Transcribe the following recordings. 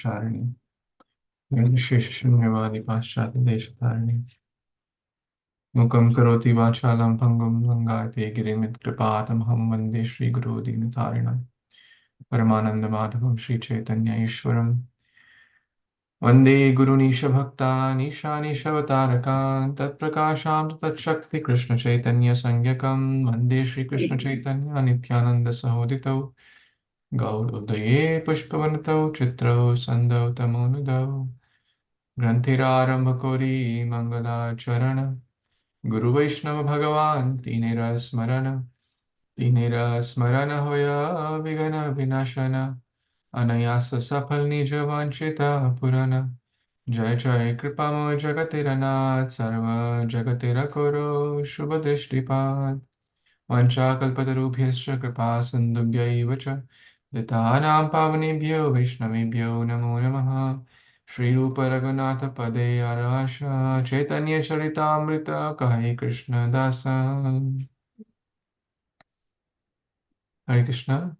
Charini, Nirvisheshanyavadi Paschati Deshatharini, Mukam Karoti Vachalam Pangam Langayate Girimit Kripatam Ham Vande Shri Guru Dinatharinam, Paramananda Madhavam Shri Chaitanya Ishwaram, Vande Guru Nisha Bhakta Nisha Nishavatarakam, Tat Prakasham Tat Shakti Krishna Chaitanya Sangyakam, Vande Shri Krishna Chaitanya Nityananda Sahodito, Gaur Udaye Pushpavanatau Chitrau Sandau Tamonudau, Granthirar Kori Mangala Charana, Guru Vaishnava Bhagavan Tinera Smarana Hoya Vigana Vinashana, Anayasa Safal Nija Vanchita Purana, Jai Jai Kripamo Jagatiranath Sarva Jagatira Koro Shubha Drishtipad, Vanchakalpatarubhyascha Kripa Sindhubhyaiva cha Ditanam Pavanebhyo Vaishnavebhyo Namo Namaha, Shri Rupa Raghunatha Pade Arasha Chaitanya Caritamrita Kahai Krishna Dasa. Hare Krishna.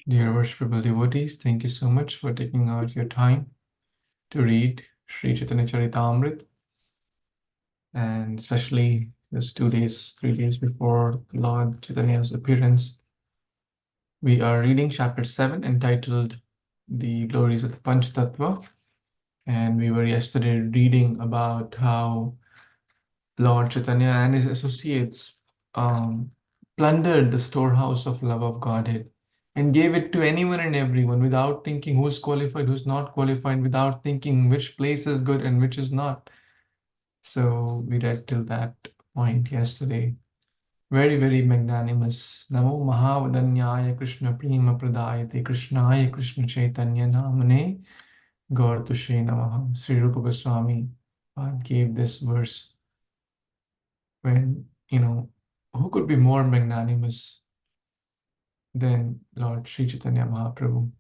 Dear worshipful devotees, thank you so much for taking out your time to read Sri Chaitanya Charitamrita, and especially this 2 days, 3 days before Lord Chaitanya's appearance. We are reading chapter 7 entitled The Glories of Panch Tattva, and we were yesterday reading about how Lord Chaitanya and his associates plundered the storehouse of love of Godhead and gave it to anyone and everyone without thinking who's qualified, who's not qualified, without thinking which place is good and which is not. So we read till that point yesterday. Very, very magnanimous. Namo Mahavadanyaya Krishna Prema Pradayate Krishnaya Krishna Chaitanya Namane Gaur Tushe Namaha. Sri Rupa Goswami gave this verse when, who could be more magnanimous than Lord Sri Chaitanya Mahaprabhu?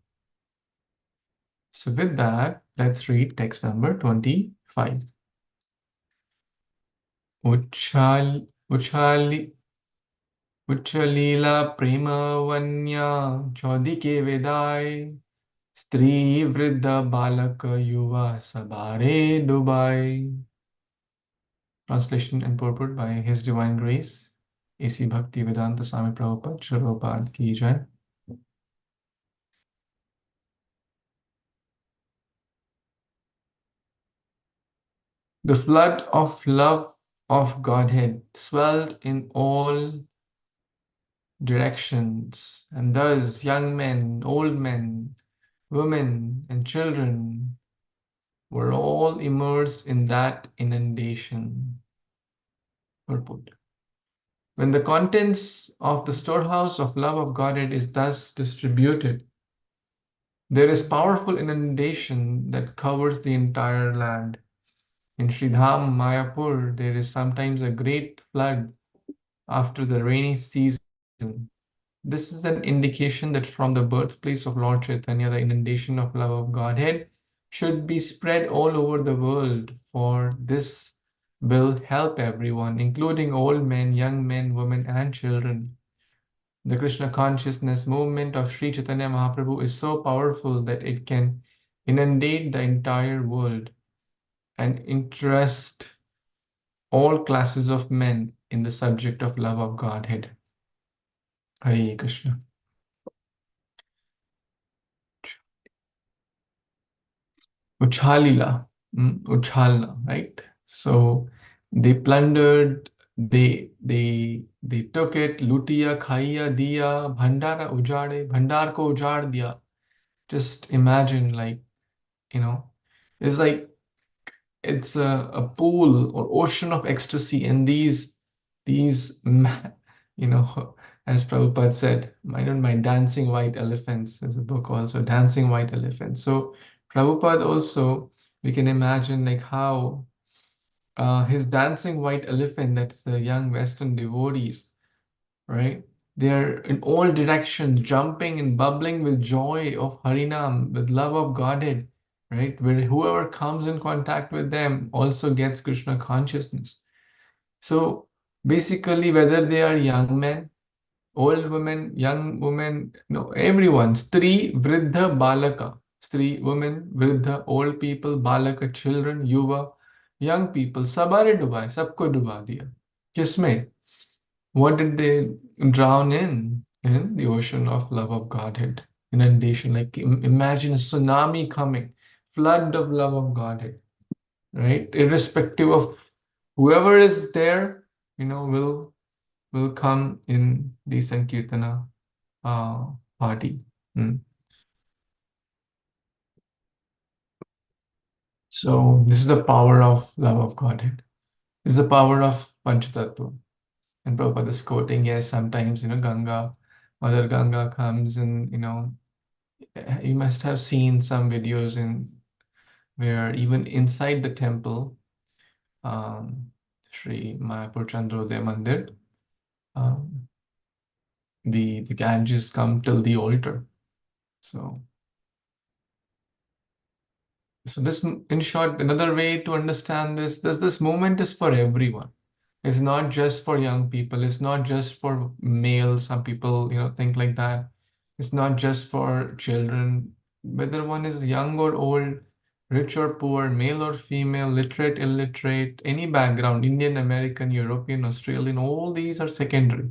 So with that, let's read text number 25. उच्च लीला प्रेम वन्या चौदी के वेदाय स्त्री वृद्ध बालक युवा सबारे डुबाई. Translation and purport by His Divine Grace A.C. Bhaktivedanta Swami Prabhupada, Srila Ki Jai. The flood of love of Godhead swelled in all directions, and thus young men, old men, women, and children were all immersed in that inundation. Purport. When the contents of the storehouse of love of Godhead is thus distributed, there is powerful inundation that covers the entire land. In Sridham, Mayapur, there is sometimes a great flood after the rainy season. This is an indication that from the birthplace of Lord Chaitanya, the inundation of love of Godhead should be spread all over the world, for this will help everyone, including old men, young men, women, and children. The Krishna consciousness movement of Sri Chaitanya Mahaprabhu is so powerful that it can inundate the entire world and interest all classes of men in the subject of love of Godhead. Hare Krishna. Uchhalila, Uchhalna, right? So they plundered, they took it, lutiya, khaiya, diya, bhandara ujade, bhandar ko ujad diya. Just imagine, it's like it's a pool or ocean of ecstasy, and these, as Prabhupada said, I don't mind dancing white elephants. There's a book also, Dancing White Elephants. So Prabhupada also, we can imagine like how his dancing white elephant, that's the young Western devotees, right? They're in all directions, jumping and bubbling with joy of Harinam, with love of Godhead, right? Where whoever comes in contact with them also gets Krishna consciousness. So basically, whether they are young men, old women, young women, everyone, Stri, Vriddha, Balaka. Stri, women, vriddha, old people, balaka, children, yuva, young people, sabare डुबाए, सबको डुबा दिया. किसमें? What did they drown in? In the ocean of love of Godhead. Inundation, like imagine a tsunami coming, flood of love of Godhead, right? Irrespective of whoever is there, will come in the Sankirtana party. So this is the power of love of Godhead. This is the power of Panchatattva. And Prabhupada is quoting, yes, sometimes, Ganga, Mother Ganga comes and, you must have seen some videos in where even inside the temple, Sri Mayapur Chandrodaya Mandir, um, the Ganges come till the altar. So this, in short, another way to understand this movement is for everyone. It's not just for young people. It's not just for males. Some people, think like that. It's not just for children. Whether one is young or old, rich or poor, male or female, literate, illiterate, any background, Indian, American, European, Australian, all these are secondary.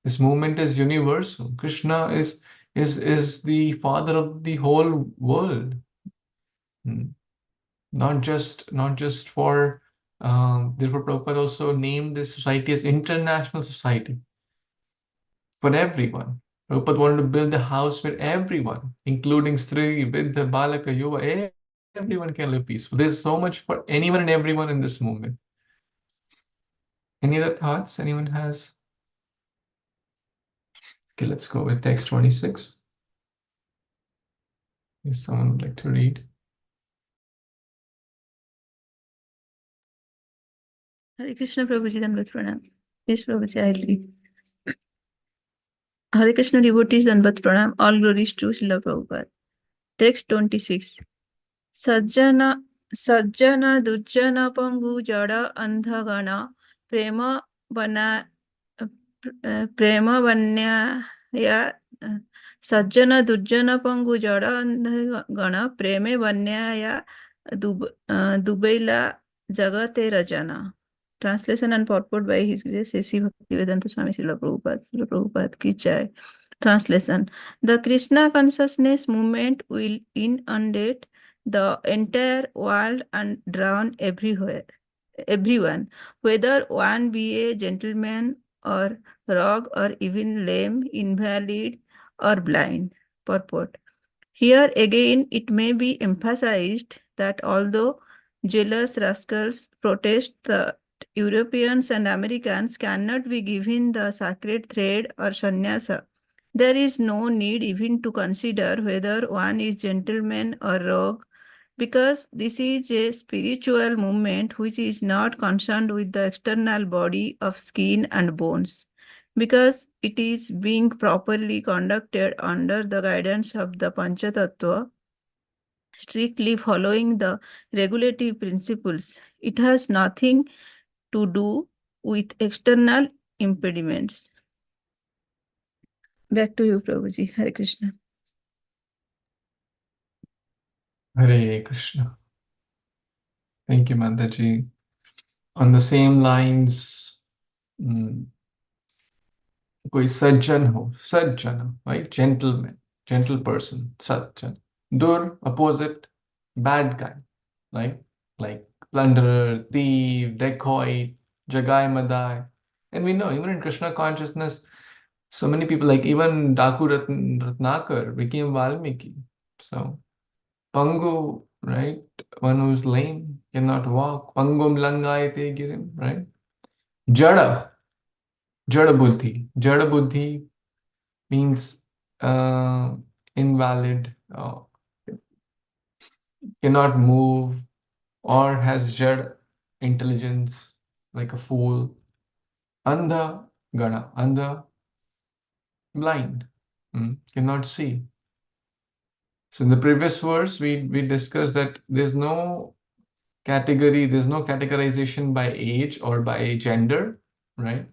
This movement is universal. Krishna is the father of the whole world. Not just for therefore Prabhupada also named this society as international society for everyone. Prabhupada wanted to build a house where everyone, including Stri, Vidya, Balaka, Yuva, everyone can live peaceful. There's so much for anyone and everyone in this movement. Any other thoughts anyone has? Okay, let's go with text 26. If someone would like to read. Hare Krishna Prabhuji, Dandavat Pranam. Yes, Prabhuji, I'll read. Hare Krishna devotees, Dandavat Pranam. All glories to Srila Prabhupada. Text 26. Sajjana Dujjana Pangu Jada Andhagana Prema Vanya Sajjana Dujjana Pangu Jada Andhagana Preme Vanyaya Dubaila Jagate Rajana. Translation and purport by His Grace A.C. Bhaktivedanta Swami Srila Prabhupada. Srila Prabhupada ki jai. Translation. The Krishna consciousness movement will inundate the entire world and drown everyone, whether one be a gentleman or rogue or even lame, invalid or blind. Purport. Here again, it may be emphasized that although jealous rascals protest, the Europeans and Americans cannot be given the sacred thread or sannyasa. There is no need even to consider whether one is gentleman or rogue, because this is a spiritual movement which is not concerned with the external body of skin and bones, because it is being properly conducted under the guidance of the Panchatattva, strictly following the regulative principles. It has nothing to do with external impediments. Back to you, Prabhuji. Hare Krishna. Hare Krishna. Thank you, Mandaji. On the same lines, कोई सज्जन हो, सज्जन, right? Gentleman, gentle person, Sajjan. Dur, opposite, bad guy, right? Like plunderer, thief, dacoit, jagai madai. And we know, even in Krishna consciousness, so many people, like even Daku Ratnakar became Valmiki. So, Pangu, right? One who's lame, cannot walk. Pangum langayate girim, right? Jada, Jada Buddhi. Jada Buddhi means invalid, cannot move, or has jad intelligence, like a fool. Andha Gana, Andha, blind, cannot see. So in the previous verse, we discussed that there's no category, there's no categorization by age or by gender, right?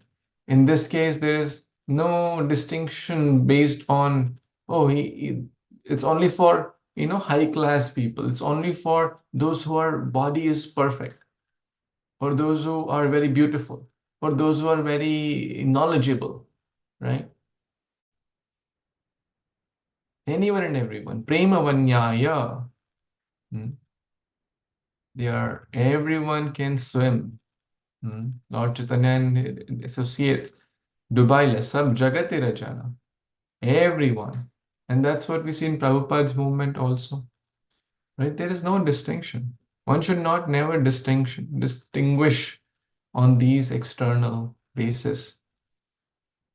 In this case, there is no distinction based on, oh, it's only for high class people. It's only for those who are body is perfect, or those who are very beautiful, or those who are very knowledgeable, right? Anyone and everyone. Prema Vanyaya. Hmm. They are, everyone can swim. Lord Chaitanya and associates. Dubai le sab jagat tera jana. Everyone. And that's what we see in Prabhupada's movement also. Right? There is no distinction. One should not never distinguish on these external basis.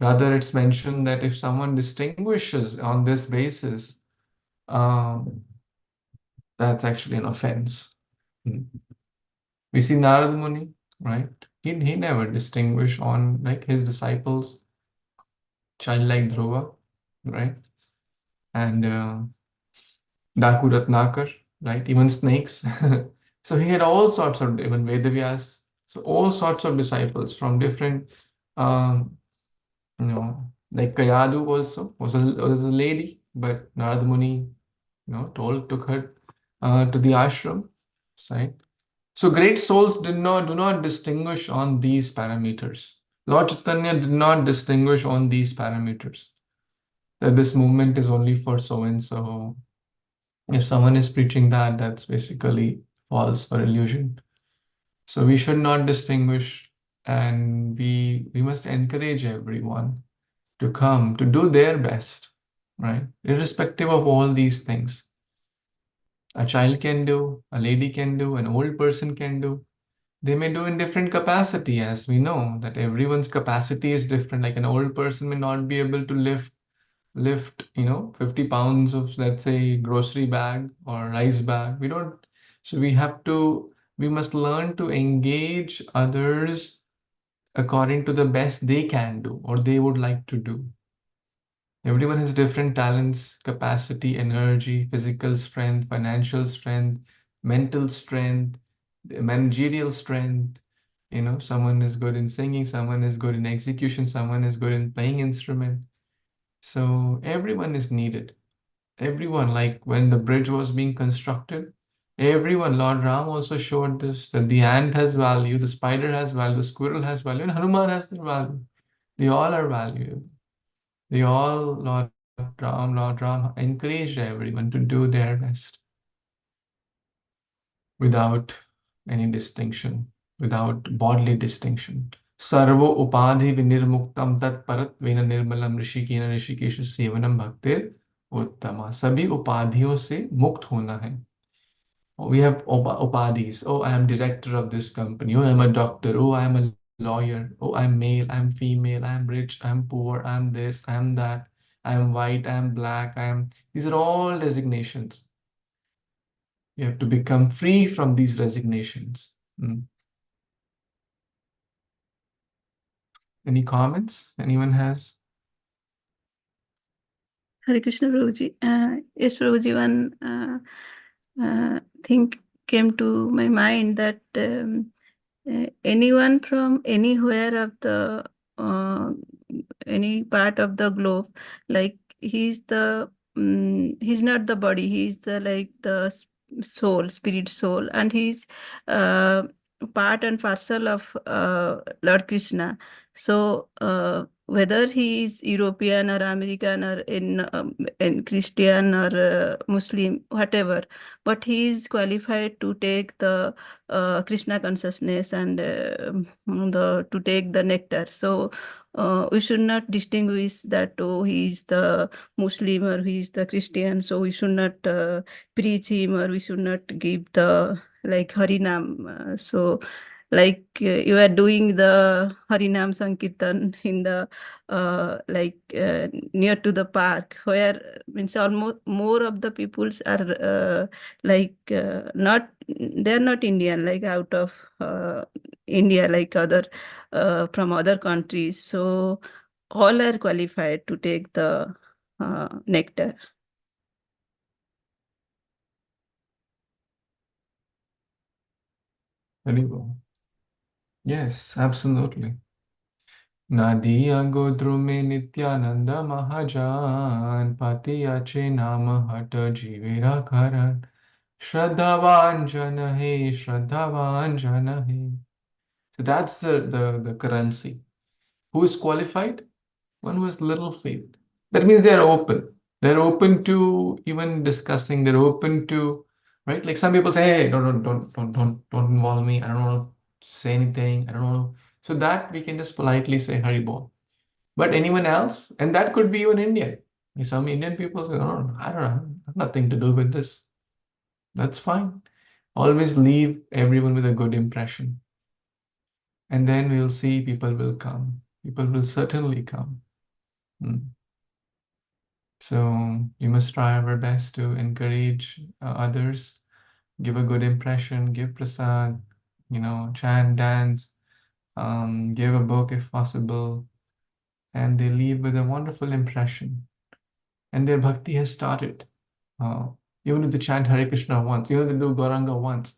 Rather, it's mentioned that if someone distinguishes on this basis, um, that's actually an offense. Hmm. We see Narad Muni, right? He never distinguished on like his disciples, childlike Dhruva, right? And Daku Ratnakar, right? Even snakes. So he had all sorts of, even Vedavyas, so all sorts of disciples from different, um, like Kayadu also was a lady, but Narad Muni, took her to the ashram, right? So great souls do not distinguish on these parameters. Lord Chaitanya did not distinguish on these parameters. That this movement is only for so and so. If someone is preaching that, that's basically false or illusion. So we should not distinguish, and we must encourage everyone to come to do their best, right? Irrespective of all these things. A child can do, a lady can do, an old person can do. They may do in different capacity, as we know that everyone's capacity is different. Like an old person may not be able to lift 50 pounds of, let's say, grocery bag or rice bag. We don't. So we must learn to engage others according to the best they can do or they would like to do. Everyone has different talents, capacity, energy, physical strength, financial strength, mental strength, managerial strength. Someone is good in singing, someone is good in execution, someone is good in playing instrument. So everyone is needed. Everyone, like when the bridge was being constructed, everyone, Lord Ram also showed this, that the ant has value, the spider has value, the squirrel has value, and Hanuman has their value. They all are valuable. They all, Lord Ram encouraged everyone to do their best without any distinction, without bodily distinction. Sarvo upadhi vinirmuktam tat paratvena nirmalam ऋषिकेन Rishikesh सेवनम भक्तिर उत्तमा. सभी उपाधियों से मुक्त होना है. We have upadhis. Oh, I am director of this company. Oh, I am a doctor. Oh, I am a lawyer. Oh, I am male. I am female. I am rich. I am poor. I am this. I am that. I am white. I am black. I am. These are all designations. You have to become free from these resignations. Any comments? Anyone has? Hare Krishna Prabhuji. Yes, Prabhuji, one thing came to my mind that anyone from anywhere of the any part of the globe, like he's not the body, he's the like the soul, spirit soul, and he's uh, part and parcel of Lord Krishna. So whether he is European or American or in Christian or Muslim, whatever, but he is qualified to take the Krishna consciousness and the to take the nectar. So we should not distinguish that he is the Muslim or he is the Christian. So we should not preach him or we should not give the like Harinam. So like you are doing the Harinam Sankirtan in the near to the park where means almost more of the peoples are not they're not Indian, like out of India, like other from other countries. So all are qualified to take the nectar. Very well. Yes, absolutely. Nadiya Godrume Nityananda Mahajan Patiyache Nama Hata Jivira Karan Shraddhavan Jana He Shraddhavan Jana He. So that's the currency. Who is qualified? One who has little faith. That means they're open. They're open to even discussing. They're open to, right? Like some people say, hey, don't involve me. I don't want to say anything. I don't want to. So that we can just politely say Haribol. But anyone else, and that could be even Indian. Some Indian people say, no, I don't know, I have nothing to do with this. That's fine. Always leave everyone with a good impression. And then we'll see people will come. People will certainly come. Mm. So we must try our best to encourage others, give a good impression, give prasad, chant, dance, give a book if possible, and they leave with a wonderful impression. And their bhakti has started. Uh, Even if they chant Hare Krishna once, even if they do Gauranga once.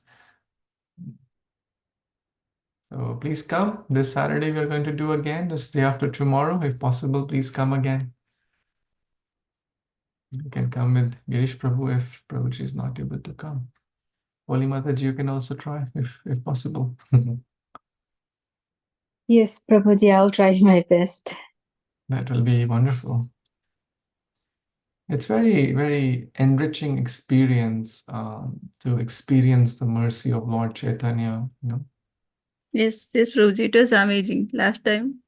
So please come. This Saturday we are going to do again. This day after tomorrow, if possible, please come again. You can come with Girish Prabhu if Prabhuji is not able to come. Holy Mataji, you can also try if possible. Yes, Prabhuji, I'll try my best. That will be wonderful. It's very, very enriching experience to experience the mercy of Lord Chaitanya. Yes, Prabhuji, it was amazing. Last time,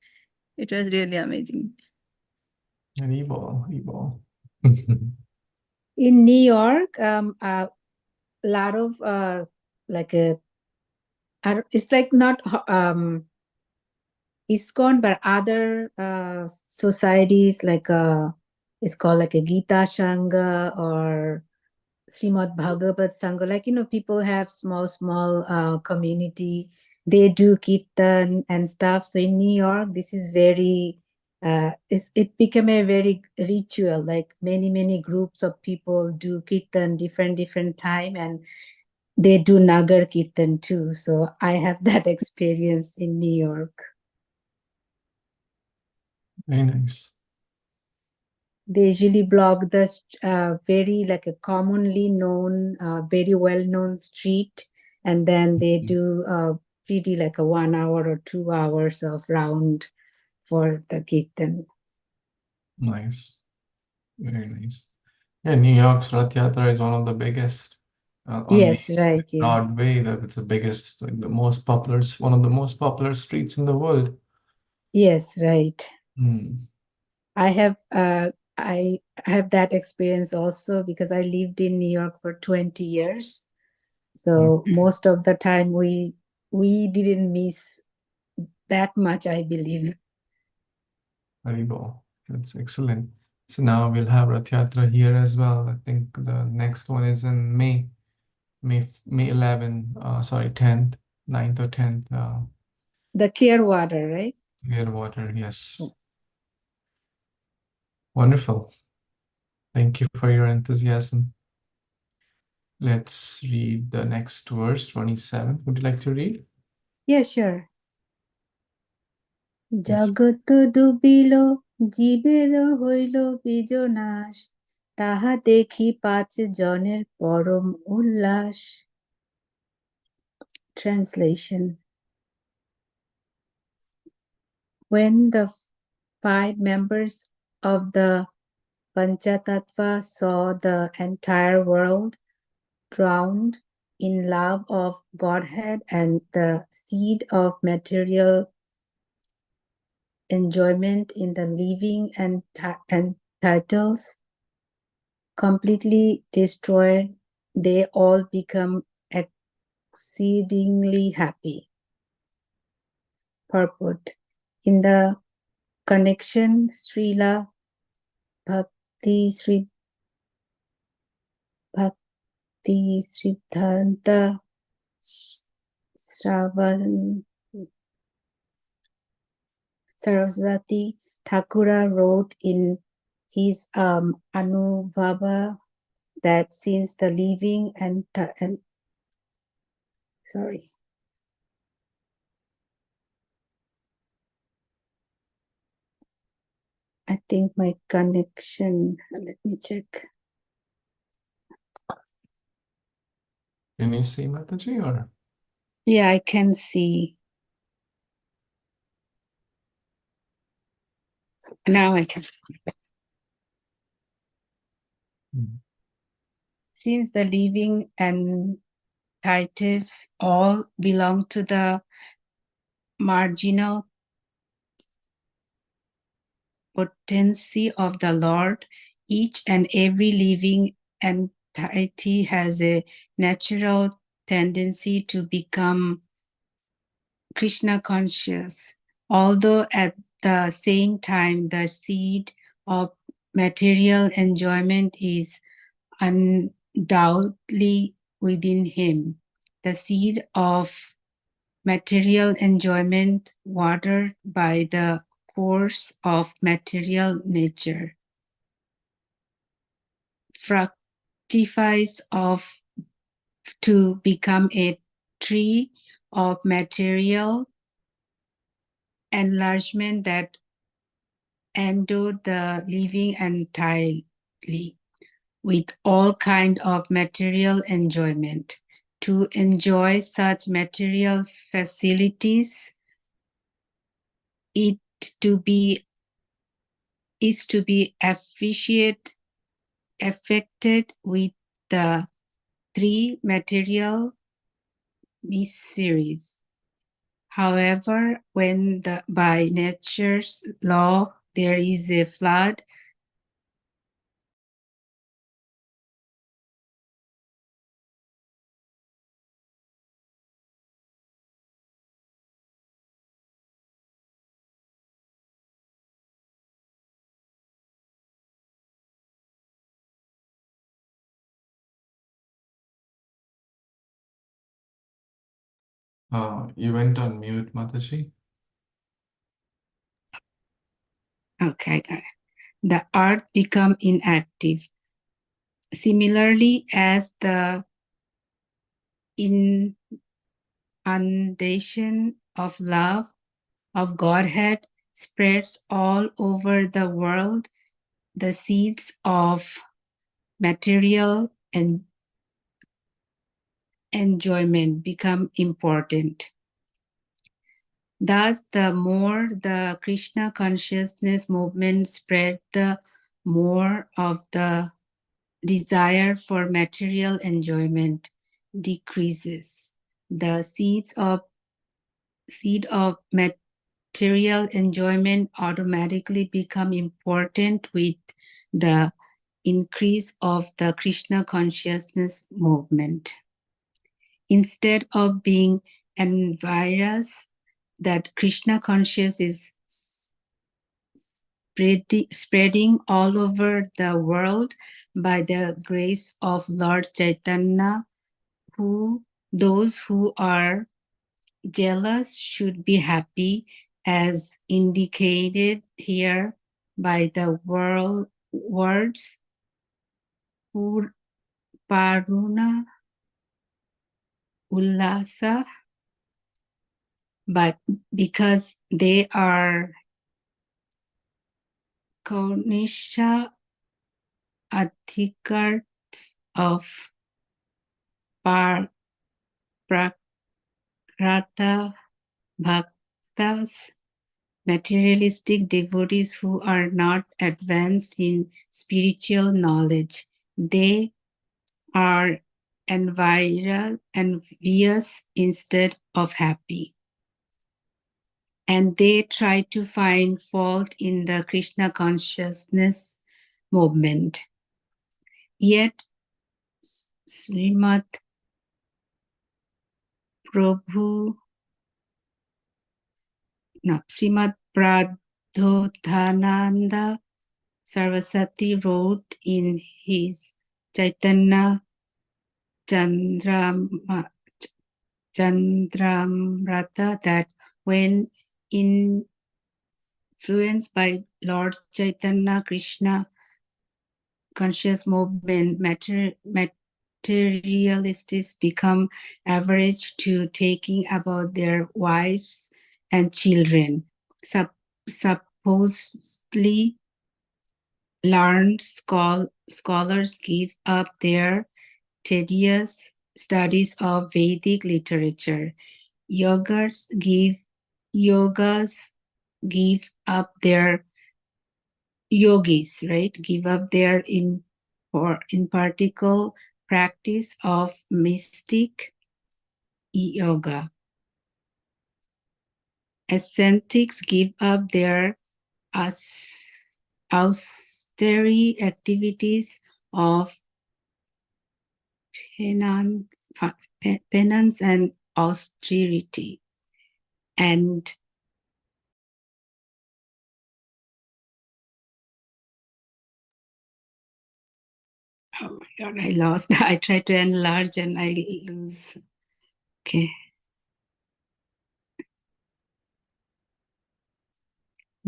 it was really amazing. Haribol, Haribol. In New York, a lot of it's like not ISKCON, but other societies it's called like a Gita Shanga or Srimad Bhagavad Sangha. Like, people have small community. They do kirtan and stuff. So in New York, this is very, it became a very ritual. Like many groups of people do kirtan different time, and they do Nagar Kirtan too. So I have that experience in New York. Very nice. They usually block the very like a commonly known, very well-known street, and then they do pretty like a 1 hour or 2 hours of round for the kirtan. Nice. Very nice. Yeah, New York's Rath Yatra is one of the biggest on Yes, the right, yes. Broadway. It's the biggest, like the most popular, one of the most popular streets in the world. Yes, right. Hmm. I have that experience also because I lived in New York for 20 years. So Okay. most of the time we didn't miss that much, I believe. Haribol. That's excellent. So now we'll have Rath Yatra here as well. I think the next one is in May 11, sorry, 10th, 9th or 10th. The Clearwater, right? Clearwater, yes. Wonderful. Thank you for your enthusiasm. Let's read the next verse, 27. Would you like to read? Yeah, sure. Yes. জগৎ ডুবিল জীবের হইল বিজনাশ তাহা দেখি 5 জনের পরম উল্লাস. Translation. When the 5 members of the Panchatattva saw the entire world drowned in love of Godhead and the seed of material enjoyment in the living and titles completely destroyed, they all become exceedingly happy. Purport. In the connection, Srila Bhakti Siddhanta Saraswati Thakura wrote in his Anubhava that since the living and I think my connection, let me check. Can you see Mataji or? Yeah, I can see. Now I can. Since the living and entities all belong to the marginal potency of the Lord, each and every living entity has a natural tendency to become Krishna conscious, although at the same time the seed of material enjoyment is undoubtedly within him. The seed of material enjoyment watered by the course of material nature fructifies of to become a tree of material enlargement that endowed the living entirely with all kind of material enjoyment. To enjoy such material facilities, it to be is to be affected with the three material miseries. However, when by nature's law there is a flood, You went on mute, Mataji. okay, got it. The earth become inactive. Similarly, as the inundation of love of Godhead spreads all over the world, the seeds of material and enjoyment become important. Thus, the more the Krishna consciousness movement spread, the more of the desire for material enjoyment decreases. The seed of material enjoyment automatically become important with the increase of the Krishna consciousness movement. Instead of being envious that Krishna conscious is spreading all over the world by the grace of Lord Chaitanya, those who are jealous should be happy, as indicated here by the words Paruna Ullasa, but because they are Kaunisha Adhikars of Prakrata Bhaktas, materialistic devotees who are not advanced in spiritual knowledge. They are envious instead of happy. And they try to find fault in the Krishna consciousness movement. Yet, Srimad Pradhodhananda Saraswati wrote in his Caitanya Caritamrita that when influenced by Lord Chaitanya Krishna conscious movement, materialists become average to taking about their wives and children. Supposedly, learned scholars give up their tedious studies of Vedic literature. Yogas give up their yogis, right? Give up their in particular practice of mystic yoga. Ascetics give up their austere activities of penance and austerity. And oh my God, I lost. I tried to enlarge and I lose. Okay.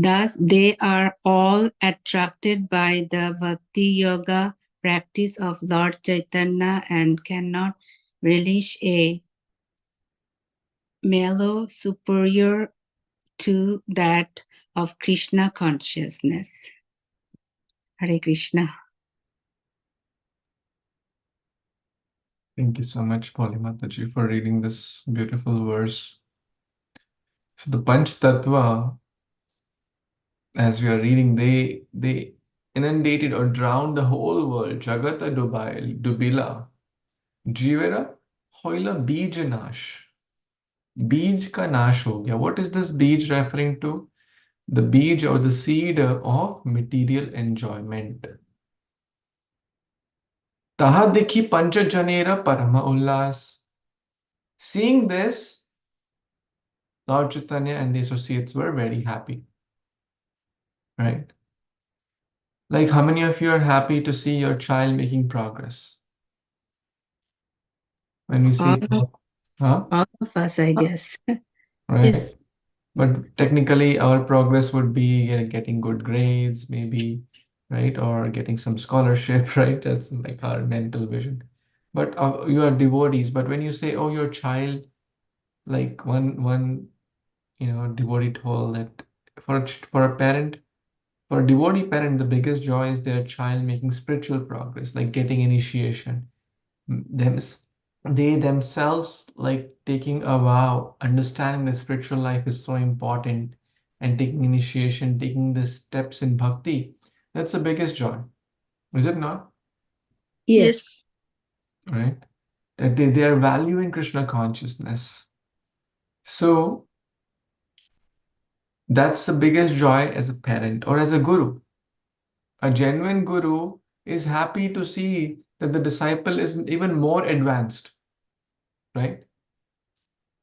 Thus, they are all attracted by the Bhakti Yoga practice of Lord Chaitanya and cannot relish a mellow superior to that of Krishna consciousness. Hare Krishna. Thank you so much, Polimataji, for reading this beautiful verse. So the Panch Tattva, as we are reading, they inundated or drowned the whole world. Jagata Dubila, Jivera Hoila Bij Nash. Bij ka nash ho gaya. What is this bij referring to? The bij or the seed of material enjoyment. Taha dikhi pancha janera parama ullas. Seeing this, Lord Chaitanya and the associates were very happy. Right? Like, how many of you are happy to see your child making progress? When we see, huh? All of us, I guess. Right? Yes. But technically, our progress would be getting good grades, maybe, right? Or getting some scholarship, right? That's like our mental vision. But you are devotees. But when you say, oh, your child, like one devotee told that for a parent, for a devotee parent, the biggest joy is their child making spiritual progress, like getting initiation. Them, they themselves like taking a vow, understanding that spiritual life is so important, and taking initiation, taking the steps in bhakti. That's the biggest joy, is it not? Yes. Right? That they are valuing Krishna consciousness. So that's the biggest joy as a parent or as a guru. A genuine guru is happy to see that the disciple is even more advanced, right?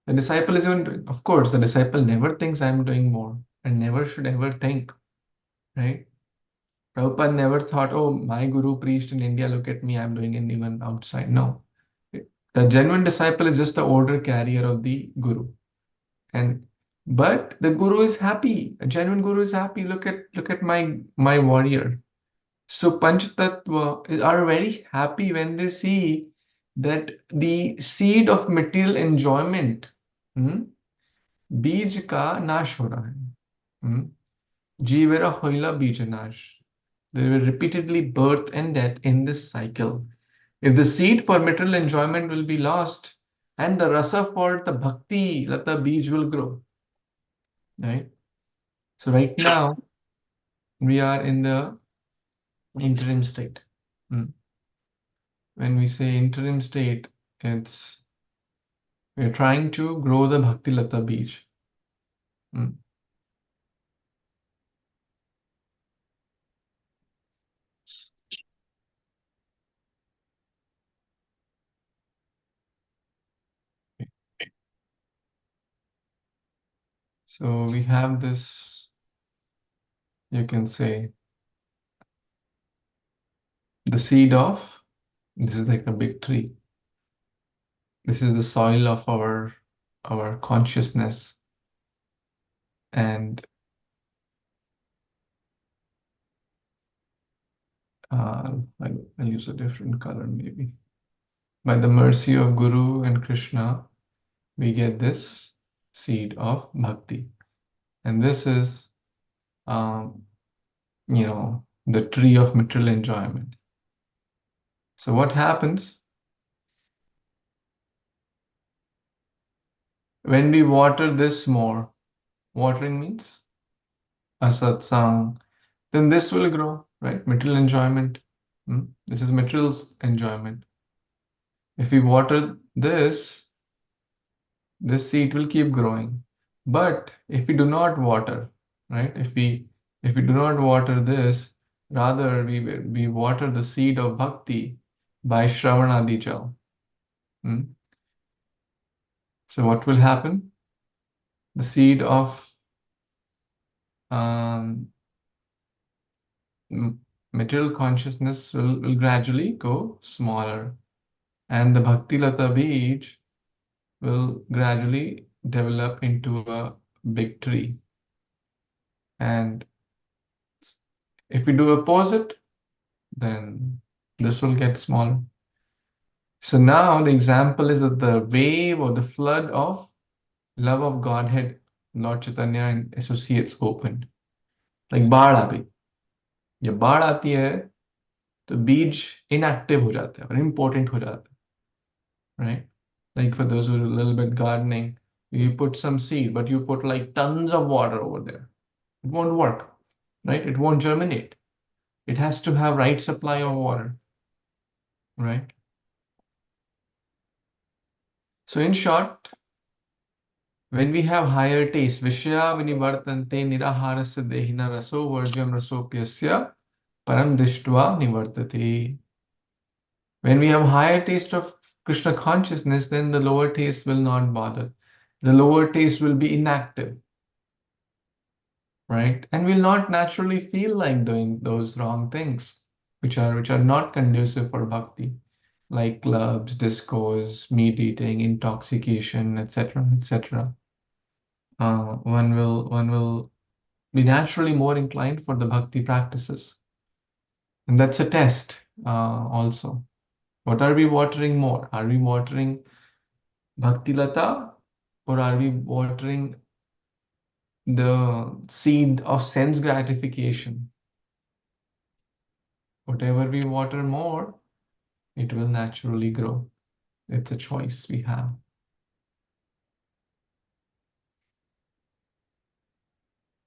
The disciple is even, of course, the disciple never thinks I'm doing more and never should ever think, right? Prabhupada never thought, oh, my guru preached in India, look at me, I'm doing it even outside. No. The genuine disciple is just the order carrier of the guru. But the guru is happy. A genuine guru is happy. Look at my warrior. So Panchatattva are very happy when they see that the seed of material enjoyment, बीज का नाश हो रहा है. जीवेरा होइला बीज नाश. There will repeatedly birth and death in this cycle. If the seed for material enjoyment will be lost, and the rasa for the bhakti, lata beej will grow. Right? So right now, we are in the interim state. When we say interim state, we're trying to grow the bhakti lata beej. So we have this, you can say, the seed of, this is like a big tree. This is the soil of our consciousness. And I'll use a different color maybe. By the mercy of Guru and Krishna, we get this seed of bhakti. And this is, you know, the tree of material enjoyment. So what happens when we water this more? Watering means a satsang, then this will grow, right? Material enjoyment. This is material's enjoyment. If we water this seed will keep growing. But if we do not water, right? If we do not water this, rather we water the seed of bhakti by Shravanadi jal. So what will happen? The seed of um, material consciousness will gradually go smaller, and the bhakti lata beej will gradually develop into a big tree. And if we do opposite, then this will get smaller. So now the example is that the wave or the flood of love of Godhead, Lord Chaitanya and associates opened. Like बाढ़ आ गई. जब बाढ़ आती है तो बीज inactive हो जाते हैं और important हो जाते हैं, right? Like for those who are a little bit gardening, you put some seed, but you put like tons of water over there. It won't work, right? It won't germinate. It has to have right supply of water, right? So in short, when we have higher taste, Vishya vinivartante niraharasya dehina raso varjam rasopyasya param dishtva nivartate. When we have higher taste of Krishna consciousness, then the lower taste will not bother. The lower taste will be inactive, right? And will not naturally feel like doing those wrong things, which are not conducive for bhakti, like clubs, discos, meat eating, intoxication, etc., etc. One will be naturally more inclined for the bhakti practices, and that's a test also. What are we watering more? Are we watering bhakti lata, or are we watering the seed of sense gratification? Whatever we water more, it will naturally grow. It's a choice we have.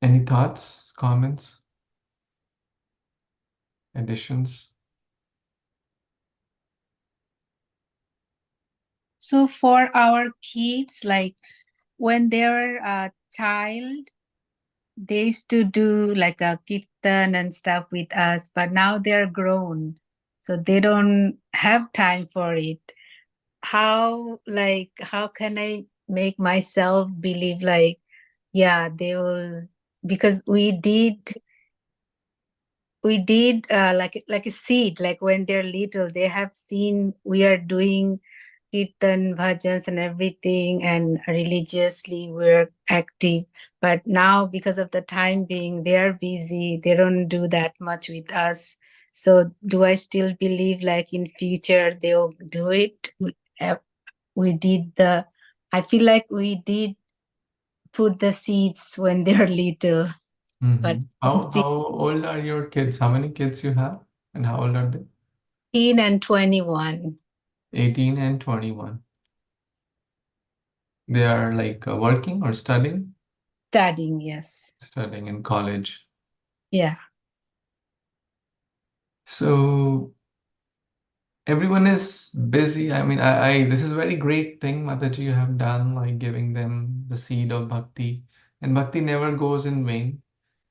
Any thoughts, comments, additions? So for our kids, like when they're a child, they used to do like a kirtan and stuff with us, but now they're grown, so they don't have time for it. How can I make myself believe like, yeah, they will, because we did like a seed, like when they're little, they have seen we are doing kirtan bhajans and everything, and religiously we're active. But now, because of the time being, they're busy, they don't do that much with us. So do I still believe like in future they'll do it? We did the I feel like we did put the seeds when they're little, but How old are your kids? How many kids you have? And how old are they? 18 and 21. 18 and 21. They are like working or studying? Studying, yes. Studying in college. Yeah. So everyone is busy. I mean, this is a very great thing, Mataji, you have done, like giving them the seed of bhakti. And bhakti never goes in vain.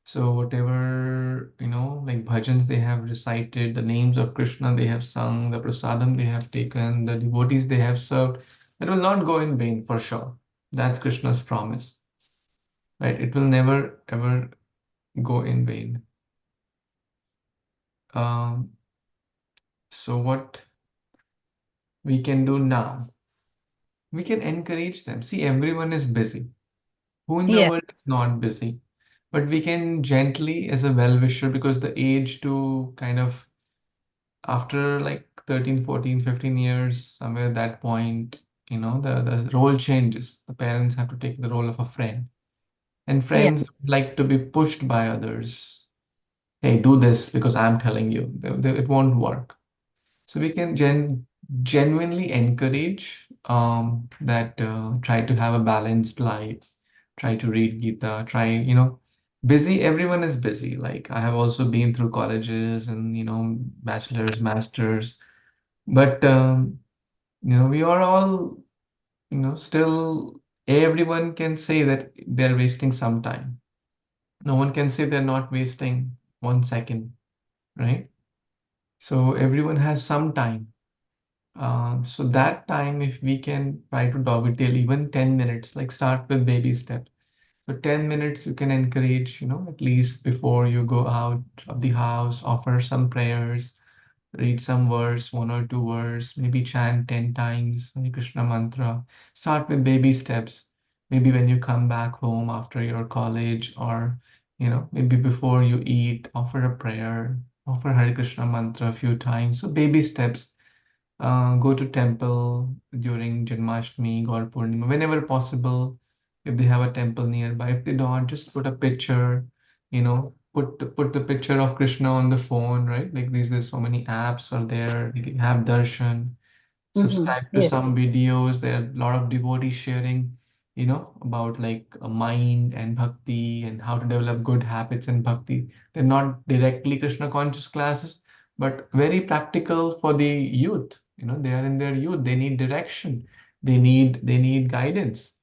So whatever, like bhajans they have recited, the names of Krishna they have sung, the prasadam they have taken, the devotees they have served, that will not go in vain for sure. That's Krishna's promise, right? It will never ever go in vain. Um, so what we can do now, we can encourage them. See, everyone is busy. Who in the Yeah. world is not busy? But we can gently, as a well-wisher, because the age to kind of after like 13, 14, 15 years, somewhere at that point, the role changes. The parents have to take the role of a friend. And Yeah. friends like to be pushed by others. hey, do this because I'm telling you. It won't work. So we can genuinely encourage that try to have a balanced life, try to read Gita, busy. Everyone is busy. Like I have also been through colleges and bachelor's, masters, but we are all still everyone can say that they're wasting some time. No one can say they're not wasting 1 second, right? So everyone has some time. So that time, if we can try to dovetail even 10 minutes, like start with baby steps. So 10 minutes you can encourage, at least before you go out of the house, offer some prayers, read some verse, 1 or 2 verse, maybe chant 10 times Hare Krishna mantra. Start with baby steps. Maybe when you come back home after your college, or maybe before you eat, offer a prayer, offer Hare Krishna mantra a few times. So baby steps. Go to temple during Janmashtami, Gaur Purnima, whenever possible. If they have a temple nearby, if they don't, just put a picture. Put the picture of Krishna on the phone, right? Like these, there's so many apps are there. You can have darshan. Mhm. Subscribe to some Yes. videos. There are a lot of devotees sharing, about like a mind and bhakti and how to develop good habits in bhakti. They're not directly Krishna conscious classes, but very practical for the youth. They are in their youth. They need direction. They need guidance.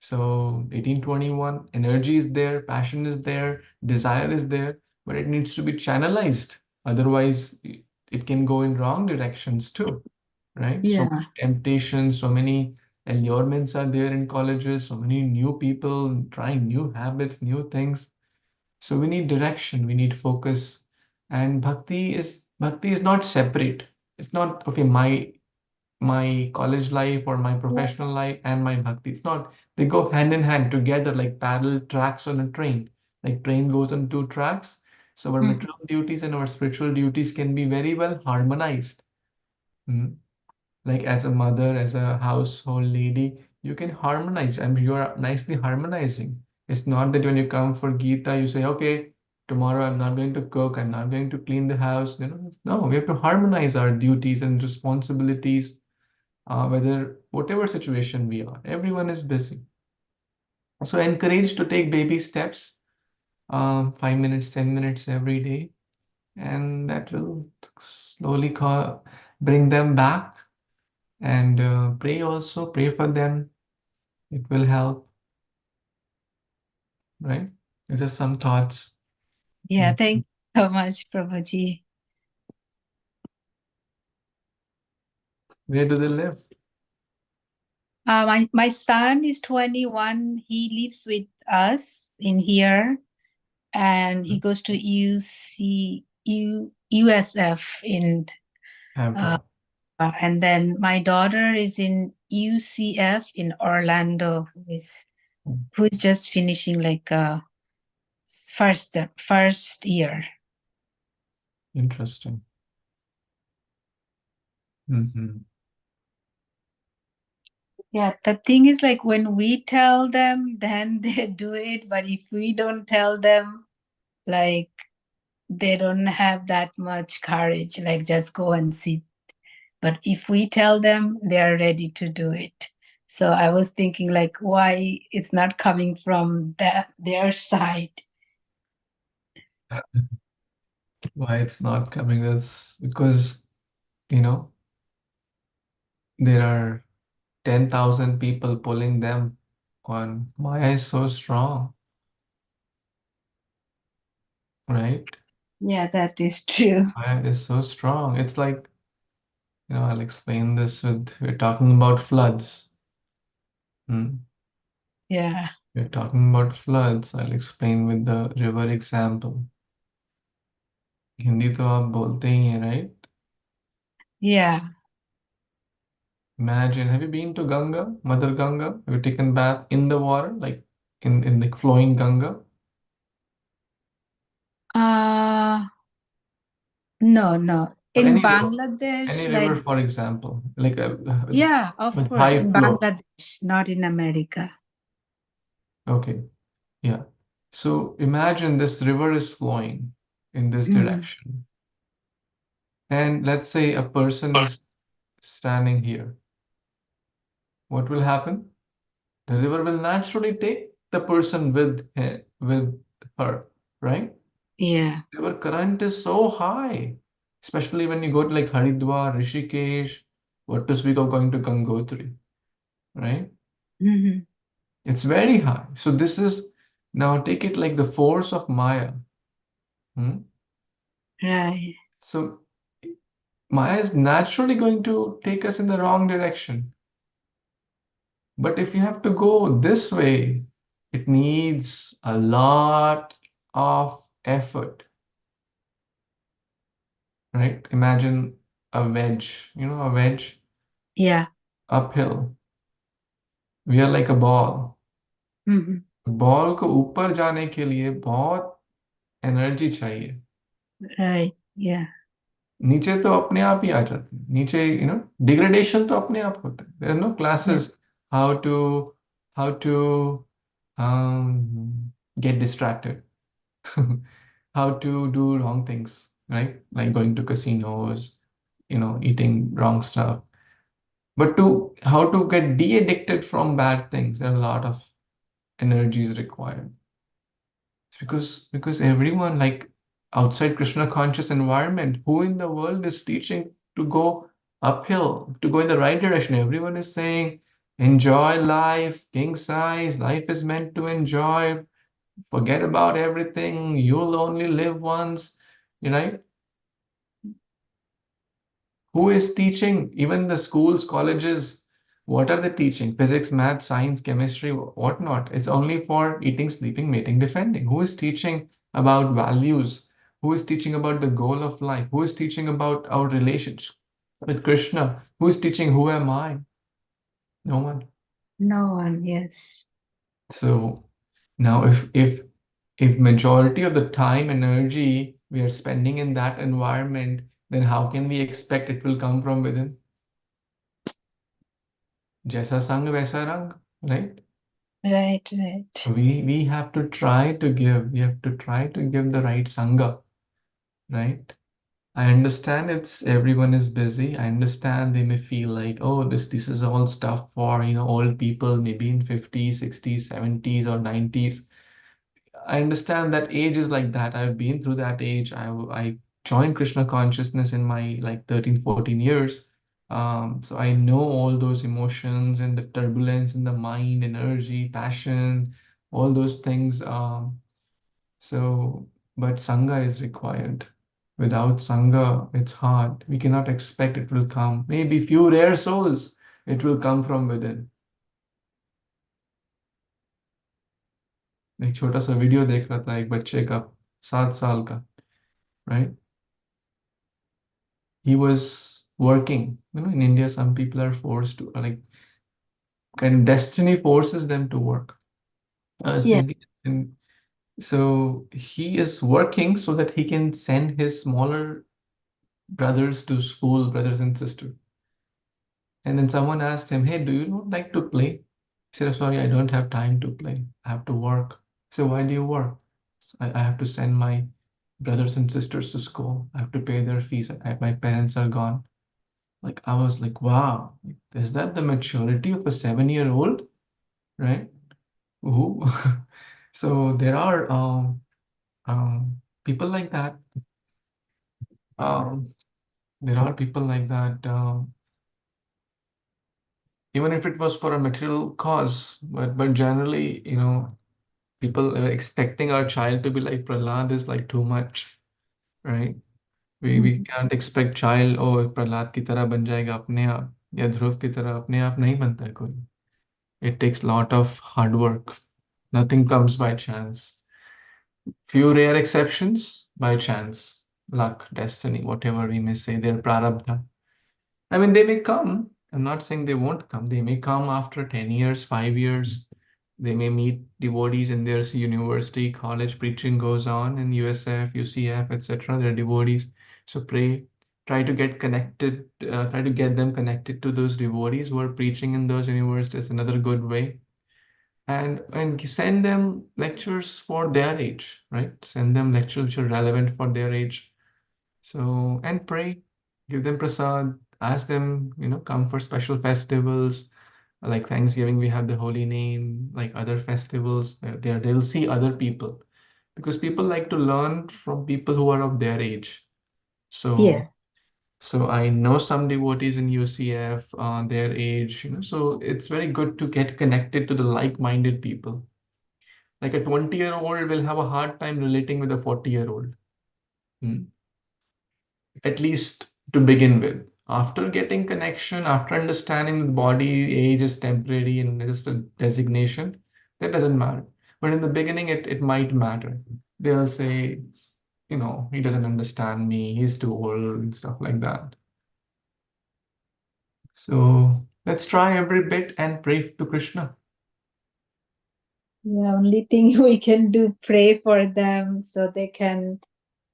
So 1821, energy is there, passion is there, desire is there, but it needs to be channelized. Otherwise, it can go in wrong directions too, right? So Yeah. much temptation, so many allurements are there in colleges, so many new people trying new habits, new things. So we need direction, we need focus, and bhakti is not separate. It's not okay, my college life or my professional life and my bhakti. It's not, they go hand in hand together like parallel tracks on a train. Like train goes on 2 tracks. So our Mhm. material duties and our spiritual duties can be very well harmonized. Mm. Like as a mother, as a household lady, you can harmonize. I mean, you are nicely harmonizing. It's not that when you come for Gita, you say, okay, tomorrow I'm not going to cook, I'm not going to clean the house. No, we have to harmonize our duties and responsibilities, whether whatever situation we are. Everyone is busy. So encourage to take baby steps, 5 minutes, 10 minutes every day, and that will slowly bring them back. And pray also, pray for them. It will help, right? These are some thoughts. Yeah, Mm. thank you so much, Prabhuji. Where do they live? My son is 21. He lives with us in here, and he goes to USF in, uh, Abroad. and then my daughter is in UCF in Orlando, Mm. who is just finishing like first year. Interesting. Hmm. Yeah, the thing is like when we tell them, then they do it. But if we don't tell them, like they don't have that much courage, like just go and sit. But if we tell them, they are ready to do it. So I was thinking like why it's not coming from their side. Why it's not coming? That's because, you know, there are 10,000 people pulling them on. Maya is so strong, right? Yeah, that is true. Maya is so strong. It's like, I'll explain this with, we're talking about floods. Hmm. Yeah. We're talking about floods. I'll explain with the river example. Hindi तो आप बोलते ही हैं, right? Yeah. Imagine, have you been to Ganga, Mother Ganga? Have you taken bath in the water, like in the flowing Ganga? Uh no, no. Or In any Bangladesh, like river, for example, like yeah, of with course, high in flow. Bangladesh, not in America. Okay, yeah. So imagine this river is flowing. in this direction. And let's say a person is standing here. What will happen? The river will naturally take the person with her, right? Yeah. River current is so high, especially when you go to like Haridwar, Rishikesh, what to speak of going to Gangotri, right? Mhm. It's very high. So this is now take it like the force of Maya. Hmm? Right. So Maya is naturally going to take us in the wrong direction. But if you have to go this way, it needs a lot of effort, right? Imagine a wedge, a wedge Yeah. uphill. We are like a ball. Mhm. Ball को ऊपर जाने के लिए बहुत energy चाहिए. Right. Yeah. नीचे तो अपने आप ही आ जाते हैं. नीचे डिग्रेडेशन तो अपने आप होता है. There are no Yeah. classes how to get distracted. How to do wrong things, right? Like going to casinos, eating wrong stuff. But to how to get de-addicted from bad things, there are a lot of energies required. It's because everyone, like outside Krishna conscious environment, who in the world is teaching to go uphill, to go in the right direction? Everyone is saying, enjoy life, king size, life is meant to enjoy, forget about everything, you'll only live once, right? Who is teaching? Even the schools, colleges, what are they teaching? Physics, math, science, chemistry, whatnot. It's only for eating, sleeping, mating, defending. Who is teaching about values? Who is teaching about the goal of life? Who is teaching about our relationship with Krishna? Who is teaching who am I? No one. No one. Yes. So now if majority of the time energy we are spending in that environment, then how can we expect it will come from within? जैसा संग वैसा रंग, right? Right. Right. We have to try to give. We have to try to give the right sangha, right? I understand it's everyone is busy. I understand they may feel like, oh, this is all stuff for, old people, maybe in 50s, 60s, 70s, or 90s. I understand that age is like that. I've been through that age. I joined Krishna consciousness in my like 13, 14 years. So I know all those emotions and the turbulence in the mind, energy, passion, all those things. But Sangha is required. Without Sangha, it's hard. We cannot expect it will come. Maybe few rare souls, it will come from within. एक छोटा सा video देख रहा था एक बच्चे का 7 साल का, right? He was working. In India, some people are forced to, like, kind of destiny forces them to work. I was Yeah. thinking, and so he is working so that he can send his smaller brothers to school, brothers and sisters. And then someone asked him, "Hey, do you not like to play?" He said, "Sorry, I don't have time to play. I have to work." So why do you work? I have to send my brothers and sisters to school. I have to pay their fees. My parents are gone. Like I was like, wow, is that the maturity of a 7-year-old, right? Who? So there are people like that. Um, there are people like that. Even if it was for a material cause, but generally, people are expecting our child to be like Prahlad is like too much, right? We Mhm. can't expect child, oh, Prahlad की तरह बन जाएगा अपने आप या ध्रुव की तरह अपने आप नहीं बनता है कोई. It takes a lot of hard work. Nothing comes by chance. Few rare exceptions by chance, luck, destiny, whatever we may say, their prarabdha. I mean, they may come. I'm not saying they won't come. They may come after 10 years, 5 years. They may meet devotees in their university, college, preaching goes on in USF, UCF, etc. They're devotees. So pray, try to get connected, try to get them connected to those devotees who are preaching in those universities. Another good way. and send them lectures for their age, right? Send them lectures which are relevant for their age. So, and pray, give them prasad, ask them, come for special festivals. Like Thanksgiving, we have the holy name, like other festivals, they'll see other people because people like to learn from people who are of their age. So, Yes. so I know some devotees in UCF, their age, so it's very good to get connected to the like-minded people. Like a 20-year-old will have a hard time relating with a 40-year-old. At least to begin with. After getting connection, after understanding the body, age is temporary and just a designation, that doesn't matter. But in the beginning, it might matter. They'll say, he doesn't understand me, he's too old, and stuff like that. So let's try every bit and pray to Krishna. The only thing we can do, pray for them so they can,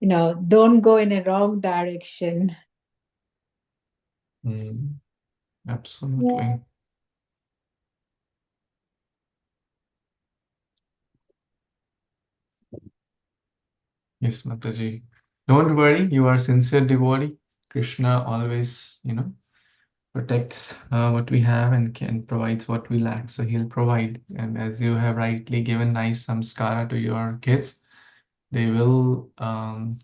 don't go in a wrong direction. Absolutely. Yes, Mataji. Don't worry, you are a sincere devotee. Krishna always, protects what we have and provides what we lack. So he'll provide. And as you have rightly given nice samskara to your kids, they will come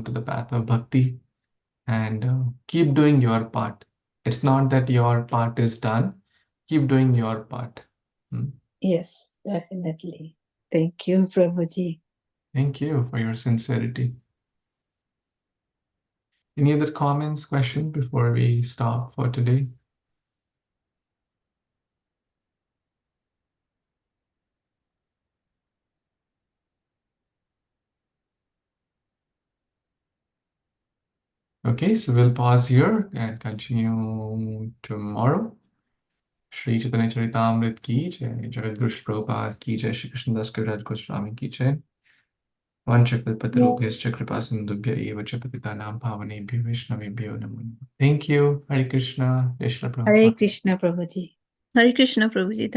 to the path of bhakti and keep doing your part. It's not that your part is done. Keep doing your part. Yes, definitely. Thank you, Prabhuji. Thank you for your sincerity. Any other comments, questions before we stop for today? Okay, so we'll pause here and continue tomorrow. Shri Chaitanya Caritamrita ki jai, Jagat Guru Shri Prabhupada ki jai, Shri Krishnadas Kaviraj Goswami ki jai. Vanchakalpatarubhyascha kripasindubhya eva cha patitanam pavanebhyo Vaishnavebhyo namo namaha. Thank you. Hare Krishna. Jai Shri Hare Prabhupada. Krishna, Prabhuji. Hare Krishna, Prabhuji. Thank